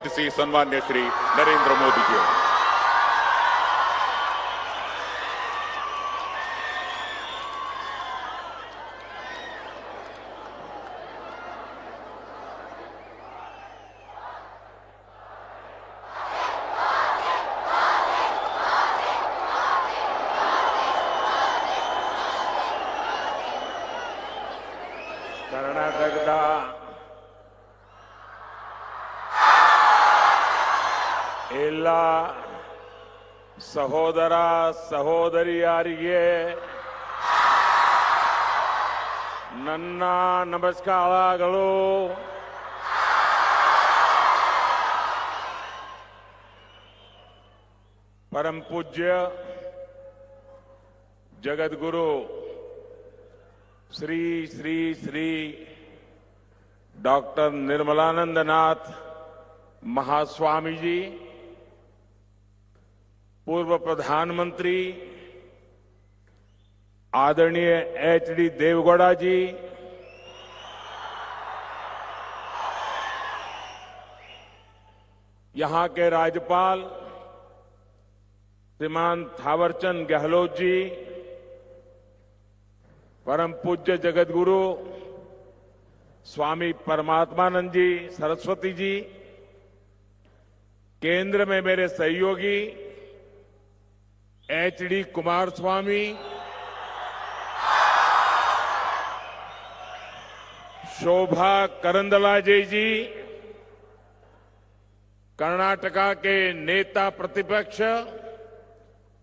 श्री सन्मान्य श्री नरेंद्र मोदी जी। कर्नाटकದ ಎಲ್ಲ ಸಹೋದರ ಸಹೋದರಿಯರಿಗೆ ನನ್ನ ನಮಸ್ಕಾರಗಳು. परम पूज्य जगतगुरु श्री श्री श्री डॉक्टर निर्मलानंदनाथ महास्वामी जी, पूर्व प्रधानमंत्री आदरणीय एच.डी. देवेगौड़ा जी, यहां के राज्यपाल श्रीमान थावरचंद गहलोत जी, परम पूज्य जगतगुरु स्वामी परमात्मानंद जी सरस्वती जी, केंद्र में मेरे सहयोगी एच.डी. कुमारस्वामी, शोभा करंदलाजे जी, कर्नाटका के नेता प्रतिपक्ष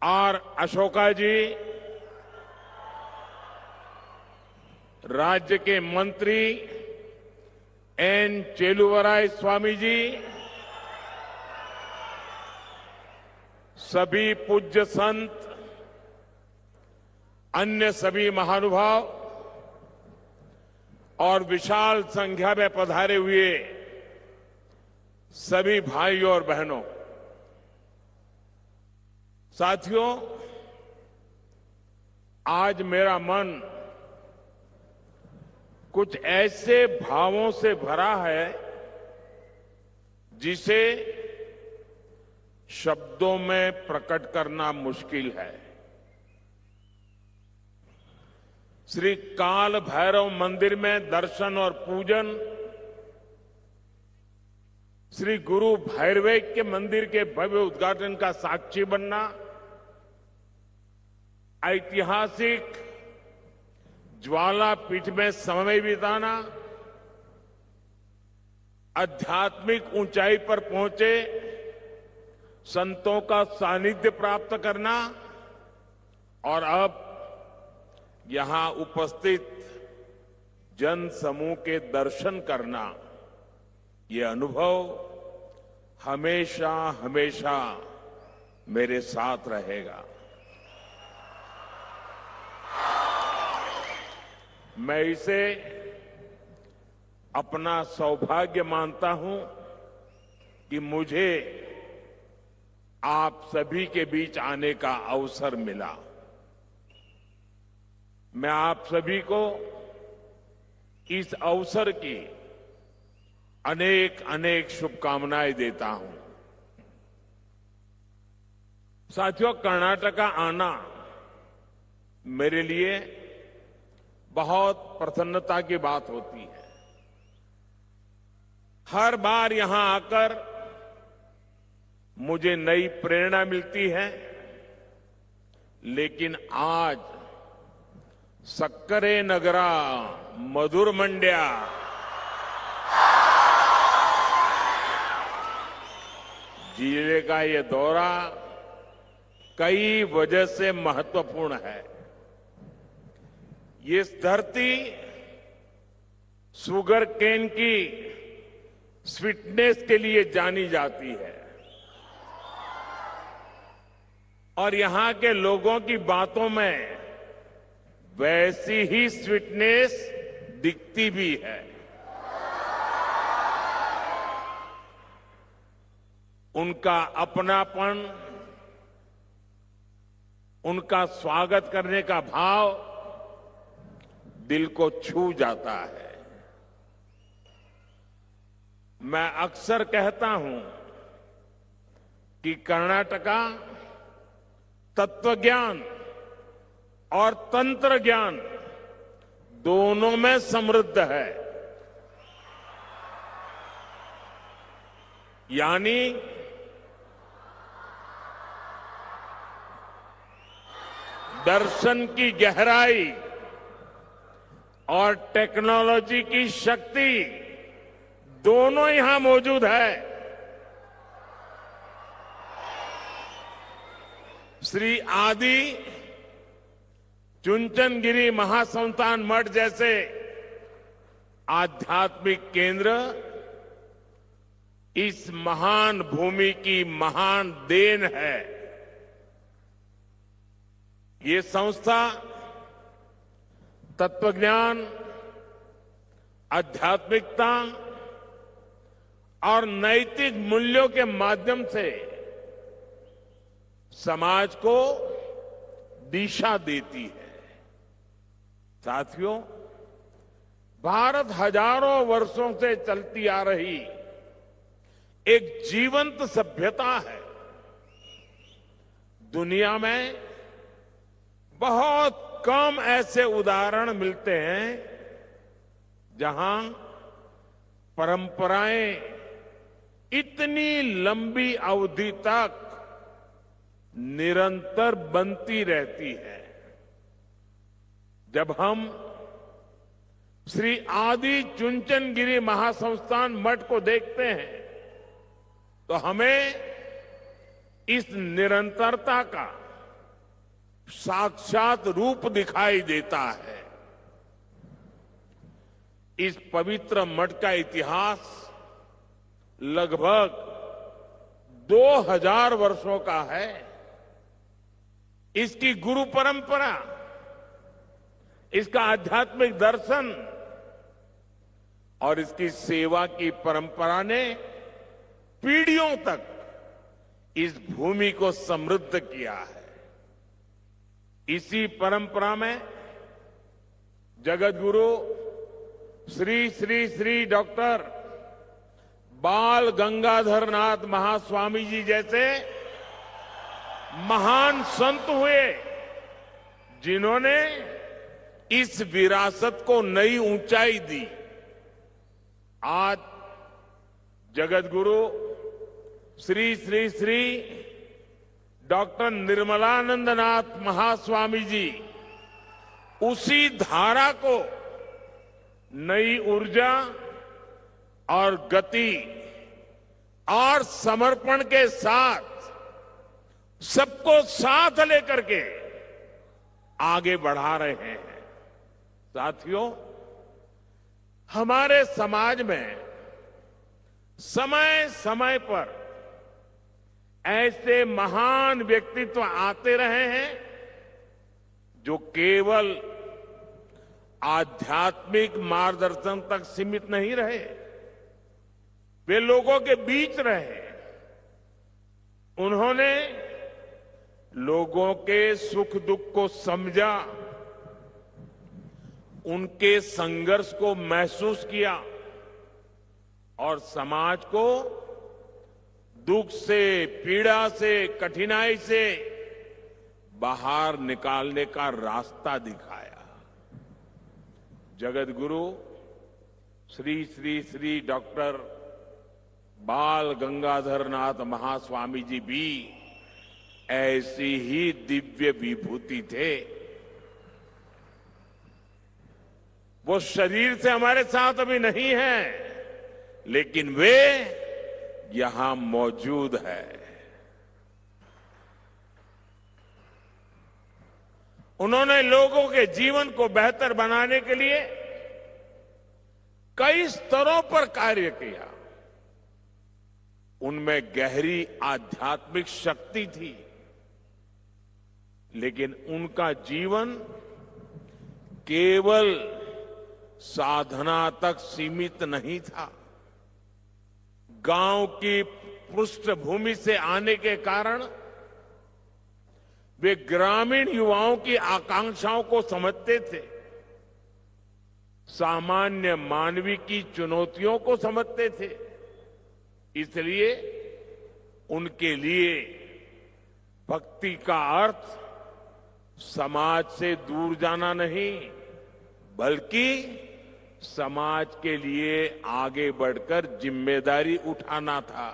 आर अशोका जी, राज्य के मंत्री एन चेलुवराय स्वामी जी, सभी पूज्य संत, अन्य सभी महानुभाव और विशाल संख्या में पधारे हुए सभी भाइयों और बहनों, साथियों, आज मेरा मन कुछ ऐसे भावों से भरा है जिसे शब्दों में प्रकट करना मुश्किल है। श्री काल भैरव मंदिर में दर्शन और पूजन, श्री गुरु भैरवेक के मंदिर के भव्य उद्घाटन का साक्षी बनना, ऐतिहासिक ज्वाला पीठ में समय बिताना, आध्यात्मिक ऊंचाई पर पहुंचे संतों का सानिध्य प्राप्त करना और अब यहां उपस्थित जन समूह के दर्शन करना, ये अनुभव हमेशा हमेशा मेरे साथ रहेगा। मैं इसे अपना सौभाग्य मानता हूं कि मुझे आप सभी के बीच आने का अवसर मिला। मैं आप सभी को इस अवसर की अनेक अनेक शुभकामनाएं देता हूं। साथियों, कर्नाटक आना मेरे लिए बहुत प्रसन्नता की बात होती है। हर बार यहां आकर मुझे नई प्रेरणा मिलती है, लेकिन आज सक्करे नगरा मधुर मंड्या, जिले का ये दौरा कई वजह से महत्वपूर्ण है। ये धरती शुगर केन की स्वीटनेस के लिए जानी जाती है और यहां के लोगों की बातों में वैसी ही स्वीटनेस दिखती भी है। उनका अपनापन, उनका स्वागत करने का भाव दिल को छू जाता है। मैं अक्सर कहता हूं कि कर्नाटका तत्वज्ञान और तंत्र ज्ञान दोनों में समृद्ध है। यानी दर्शन की गहराई और टेक्नोलॉजी की शक्ति दोनों यहां मौजूद है। श्री आदि चुनचनगिरी महासंस्थान मठ जैसे आध्यात्मिक केंद्र इस महान भूमि की महान देन है। ये संस्था तत्वज्ञान, आध्यात्मिकता और नैतिक मूल्यों के माध्यम से समाज को दिशा देती है। साथियों, भारत हजारों वर्षों से चलती आ रही एक जीवंत सभ्यता है। दुनिया में बहुत कम ऐसे उदाहरण मिलते हैं जहां परंपराएं इतनी लंबी अवधि तक निरंतर बनती रहती है। जब हम श्री आदि चुनचनगिरी महासंस्थान मठ को देखते हैं तो हमें इस निरंतरता का साक्षात रूप दिखाई देता है। इस पवित्र मठ का इतिहास लगभग 2000 वर्षों का है। इसकी गुरु परंपरा, इसका आध्यात्मिक दर्शन और इसकी सेवा की परंपरा ने पीढ़ियों तक इस भूमि को समृद्ध किया है। इसी परंपरा में जगत गुरु श्री श्री श्री डॉक्टर बाल गंगाधर नाथ महास्वामी जी जैसे महान संत हुए, जिन्होंने इस विरासत को नई ऊंचाई दी। आज जगत गुरु श्री श्री श्री डॉक्टर निर्मलानंद नाथ महास्वामी जी उसी धारा को नई ऊर्जा और गति और समर्पण के साथ सबको साथ लेकर के आगे बढ़ा रहे हैं। साथियों, हमारे समाज में समय समय पर ऐसे महान व्यक्तित्व आते रहे हैं जो केवल आध्यात्मिक मार्गदर्शन तक सीमित नहीं रहे, वे लोगों के बीच रहे। उन्होंने लोगों के सुख दुख को समझा, उनके संघर्ष को महसूस किया और समाज को दुख से, पीड़ा से, कठिनाई से बाहर निकालने का रास्ता दिखाया। जगत गुरु श्री श्री श्री डॉक्टर बाल गंगाधर नाथ महास्वामी जी भी ऐसी ही दिव्य विभूति थे। वो शरीर से हमारे साथ अभी नहीं है, लेकिन वे यहां मौजूद है। उन्होंने लोगों के जीवन को बेहतर बनाने के लिए कई स्तरों पर कार्य किया। उनमें गहरी आध्यात्मिक शक्ति थी, लेकिन उनका जीवन केवल साधना तक सीमित नहीं था। गांव की पृष्ठभूमि से आने के कारण वे ग्रामीण युवाओं की आकांक्षाओं को समझते थे, सामान्य मानवीय की चुनौतियों को समझते थे इसलिए उनके लिए भक्ति का अर्थ समाज से दूर जाना नहीं, बल्कि समाज के लिए आगे बढ़कर जिम्मेदारी उठाना था।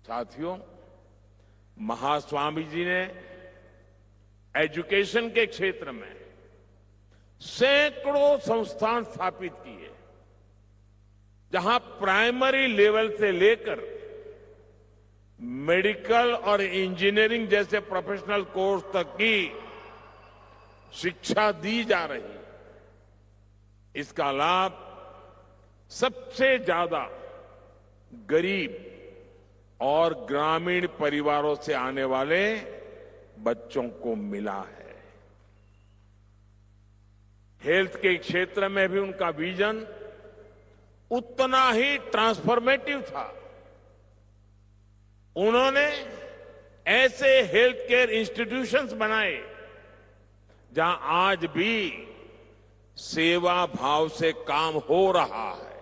साथियों, महास्वामी जी ने एजुकेशन के क्षेत्र में सैकड़ों संस्थान स्थापित किए, जहां प्राइमरी लेवल से लेकर मेडिकल और इंजीनियरिंग जैसे प्रोफेशनल कोर्स तक की शिक्षा दी जा रही है। इसका लाभ सबसे ज्यादा गरीब और ग्रामीण परिवारों से आने वाले बच्चों को मिला है। हेल्थ के क्षेत्र में भी उनका विजन उतना ही ट्रांसफॉर्मेटिव था। उन्होंने ऐसे हेल्थ केयर इंस्टीट्यूशंस बनाए जहां आज भी सेवा भाव से काम हो रहा है।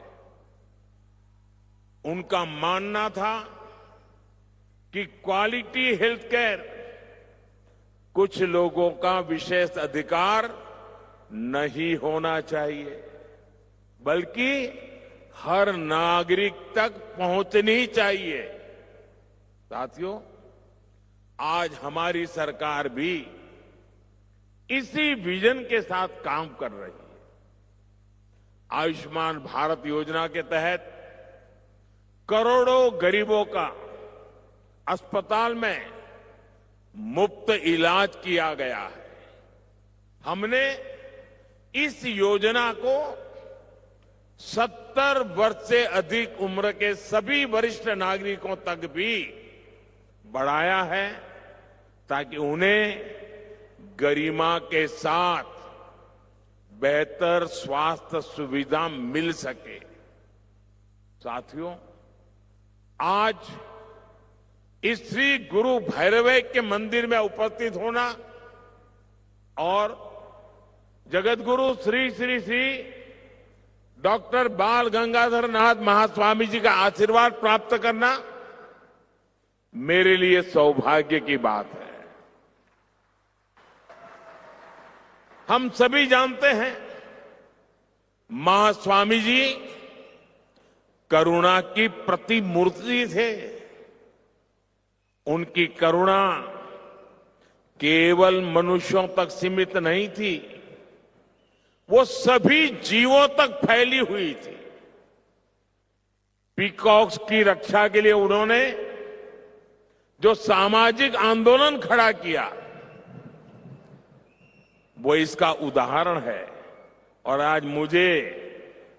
उनका मानना था कि क्वालिटी हेल्थ केयर कुछ लोगों का विशेष अधिकार नहीं होना चाहिए, बल्कि हर नागरिक तक पहुंचनी चाहिए। साथियों, आज हमारी सरकार भी इसी विजन के साथ काम कर रही है। आयुष्मान भारत योजना के तहत करोड़ों गरीबों का अस्पताल में मुफ्त इलाज किया गया है। हमने इस योजना को 70 वर्ष से अधिक उम्र के सभी वरिष्ठ नागरिकों तक भी बढ़ाया है, ताकि उन्हें गरिमा के साथ बेहतर स्वास्थ्य सुविधा मिल सके। साथियों, आज इस श्री गुरु भैरवैक्य के मंदिर में उपस्थित होना और जगत गुरु श्री श्री श्री डॉक्टर बाल गंगाधर नाथ महास्वामी जी का आशीर्वाद प्राप्त करना मेरे लिए सौभाग्य की बात है। हम सभी जानते हैं, महास्वामी जी करुणा की प्रतिमूर्ति थे। उनकी करुणा केवल मनुष्यों तक सीमित नहीं थी, वो सभी जीवों तक फैली हुई थी। पीकॉक्स की रक्षा के लिए उन्होंने जो सामाजिक आंदोलन खड़ा किया, वो इसका उदाहरण है। और आज मुझे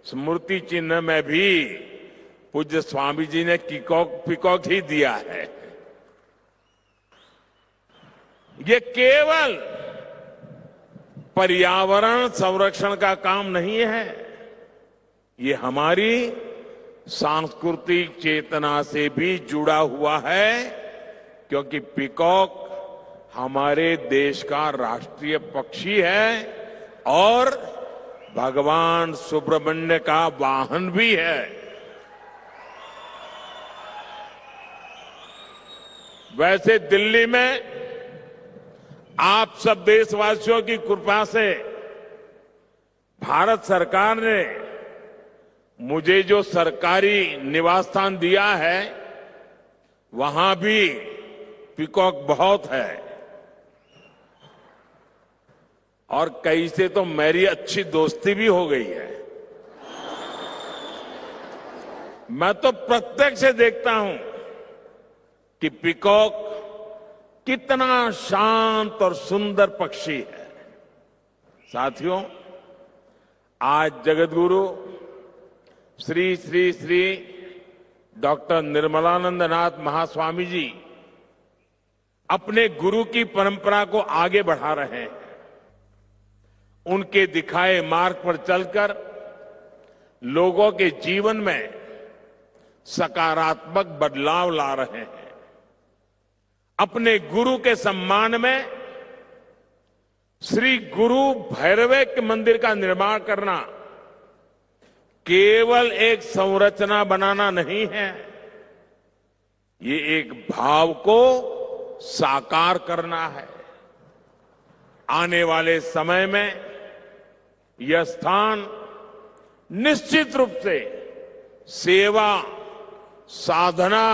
स्मृति चिन्ह में भी पूज्य स्वामी जी ने पीकॉक ही दिया है। ये केवल पर्यावरण संरक्षण का काम नहीं है, ये हमारी सांस्कृतिक चेतना से भी जुड़ा हुआ है, क्योंकि पीकॉक हमारे देश का राष्ट्रीय पक्षी है और भगवान सुब्रमण्य का वाहन भी है। वैसे दिल्ली में आप सब देशवासियों की कृपा से भारत सरकार ने मुझे जो सरकारी निवास स्थान दिया है, वहां भी पीकॉक बहुत है। और कई से तो मेरी अच्छी दोस्ती भी हो गई है। मैं तो प्रत्यक्ष से देखता हूं कि पीकॉक कितना शांत और सुंदर पक्षी है। साथियों, आज जगतगुरु श्री श्री श्री डॉक्टर निर्मलानंद नाथ महास्वामी जी अपने गुरु की परंपरा को आगे बढ़ा रहे हैं। उनके दिखाए मार्ग पर चलकर लोगों के जीवन में सकारात्मक बदलाव ला रहे हैं। अपने गुरु के सम्मान में श्री गुरु भैरवैक्य मंदिर का निर्माण करना केवल एक संरचना बनाना नहीं है, ये एक भाव को साकार करना है। आने वाले समय में यह स्थान निश्चित रूप से सेवा, साधना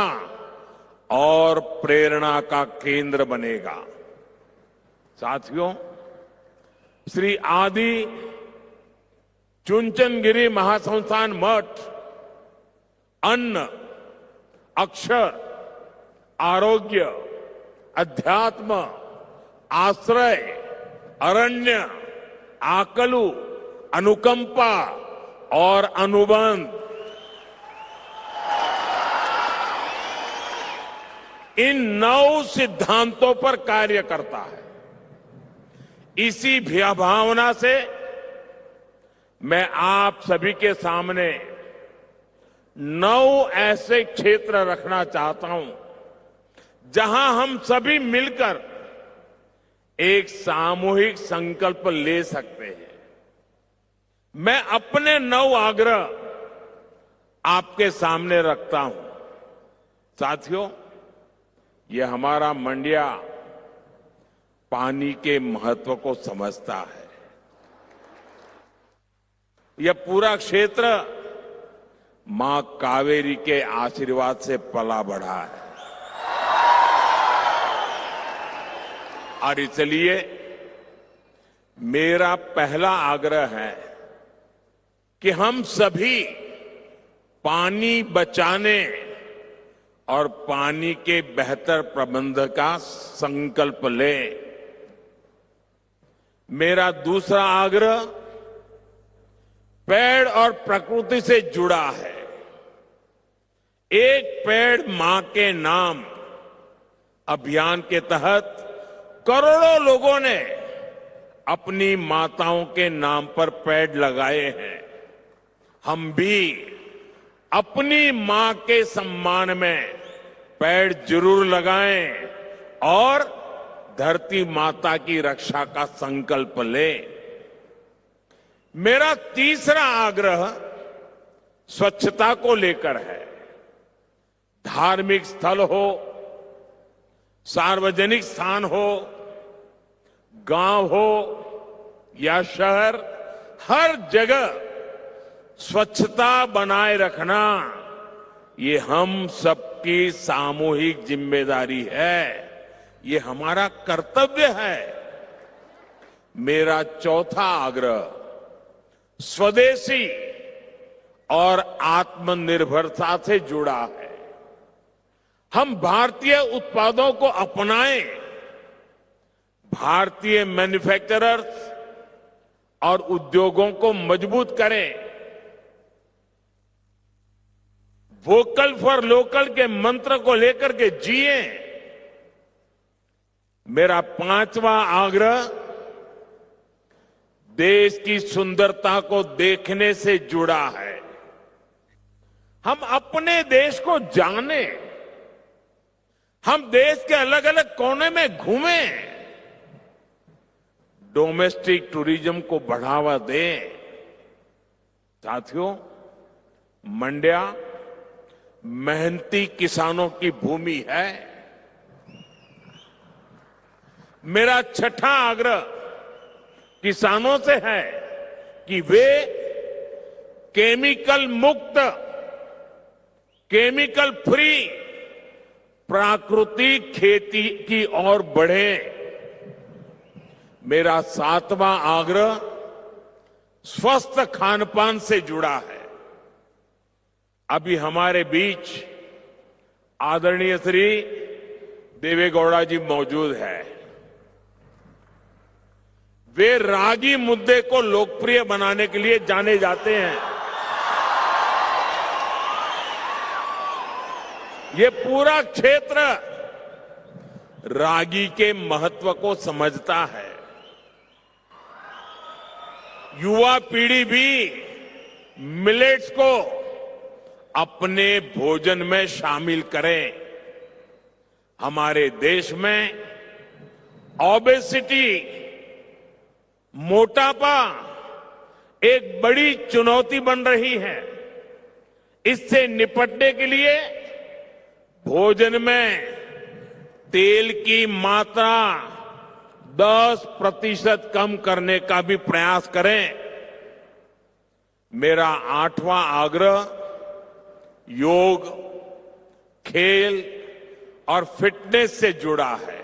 और प्रेरणा का केंद्र बनेगा। साथियों, श्री आदि चुनचनगिरी महासंस्थान मठ अन्न, अक्षर, आरोग्य, अध्यात्म, आश्रय, अरण्य, आकलु, अनुकंपा और अनुबंध, इन 9 सिद्धांतों पर कार्य करता है। इसी भावना से मैं आप सभी के सामने 9 ऐसे क्षेत्र रखना चाहता हूं जहां हम सभी मिलकर एक सामूहिक संकल्प ले सकते हैं। मैं अपने 9 आग्रह आपके सामने रखता हूं। साथियों, यह हमारा मंडिया पानी के महत्व को समझता है। यह पूरा क्षेत्र मां कावेरी के आशीर्वाद से पला बढ़ा है और इसलिए मेरा पहला आग्रह है कि हम सभी पानी बचाने और पानी के बेहतर प्रबंधन का संकल्प लें। मेरा दूसरा आग्रह पेड़ और प्रकृति से जुड़ा है। एक पेड़ मां के नाम अभियान के तहत करोड़ों लोगों ने अपनी माताओं के नाम पर पेड़ लगाए हैं। हम भी अपनी मां के सम्मान में पेड़ जरूर लगाएं और धरती माता की रक्षा का संकल्प लें। मेरा तीसरा आग्रह स्वच्छता को लेकर है। धार्मिक स्थल हो, सार्वजनिक स्थान हो, गांव हो या शहर, हर जगह स्वच्छता बनाए रखना ये हम सबकी सामूहिक जिम्मेदारी है। ये हमारा कर्तव्य है। मेरा चौथा आग्रह स्वदेशी और आत्मनिर्भरता से जुड़ा है। हम भारतीय उत्पादों को अपनाएं, भारतीय मैन्युफैक्चरर्स और उद्योगों को मजबूत करें। वोकल फॉर लोकल के मंत्र को लेकर के जिए। मेरा पांचवा आग्रह देश की सुंदरता को देखने से जुड़ा है। हम अपने देश को जानें, हम देश के अलग अलग कोने में घूमें, डोमेस्टिक टूरिज्म को बढ़ावा दें। साथियों, मंड्या मेहनती किसानों की भूमि है। मेरा छठा आग्रह किसानों से है कि वे केमिकल मुक्त, केमिकल फ्री प्राकृतिक खेती की ओर बढ़ें। मेरा सातवां आग्रह स्वस्थ खानपान से जुड़ा है। अभी हमारे बीच आदरणीय श्री देवेगौड़ा जी मौजूद है। वे रागी मुद्दे को लोकप्रिय बनाने के लिए जाने जाते हैं। ये पूरा क्षेत्र रागी के महत्व को समझता है। युवा पीढ़ी भी मिलेट्स को अपने भोजन में शामिल करें। हमारे देश में ओबेसिटी, मोटापा एक बड़ी चुनौती बन रही है। इससे निपटने के लिए भोजन में तेल की मात्रा 10% कम करने का भी प्रयास करें। मेरा 8वां आग्रह योग, खेल और फिटनेस से जुड़ा है।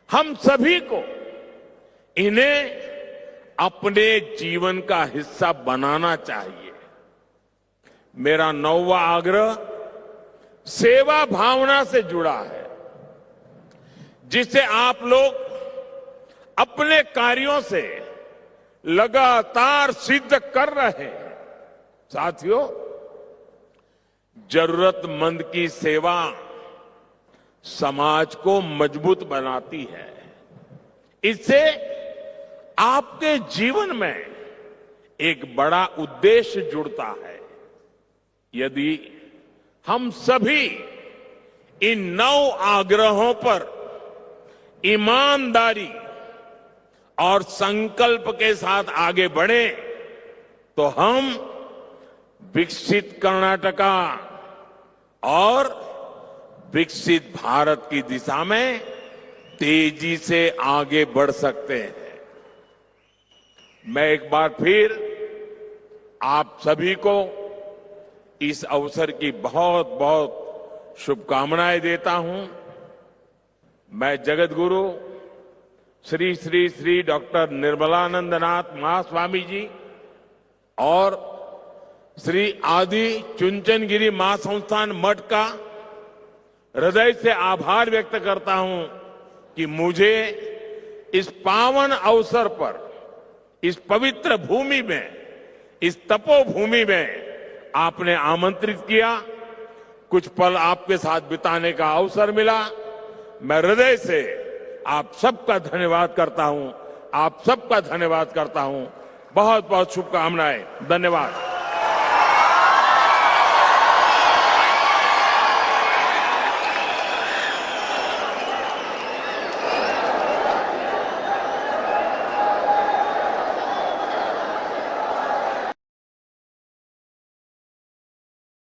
हम सभी को इन्हें अपने जीवन का हिस्सा बनाना चाहिए। मेरा 9वां आग्रह सेवा भावना से जुड़ा है, जिसे आप लोग अपने कार्यों से लगातार सिद्ध कर रहे हैं। साथियों, जरूरतमंद की सेवा समाज को मजबूत बनाती है। इससे आपके जीवन में एक बड़ा उद्देश्य जुड़ता है। यदि हम सभी इन 9 आग्रहों पर ईमानदारी और संकल्प के साथ आगे बढ़े तो हम विकसित कर्नाटका और विकसित भारत की दिशा में तेजी से आगे बढ़ सकते हैं। मैं एक बार फिर आप सभी को इस अवसर की बहुत बहुत शुभकामनाएं देता हूं। मैं जगत गुरु श्री श्री श्री डॉक्टर निर्मलानंदनाथ महास्वामी जी और श्री आदि चुनचनगिरी महासंस्थान मठ का हृदय से आभार व्यक्त करता हूं कि मुझे इस पावन अवसर पर, इस पवित्र भूमि में, इस तपोभूमि में आपने आमंत्रित किया, कुछ पल आपके साथ बिताने का अवसर मिला। मैं हृदय से आप सबका धन्यवाद करता हूं। आप सबका धन्यवाद करता हूं। बहुत बहुत शुभकामनाएं। धन्यवाद।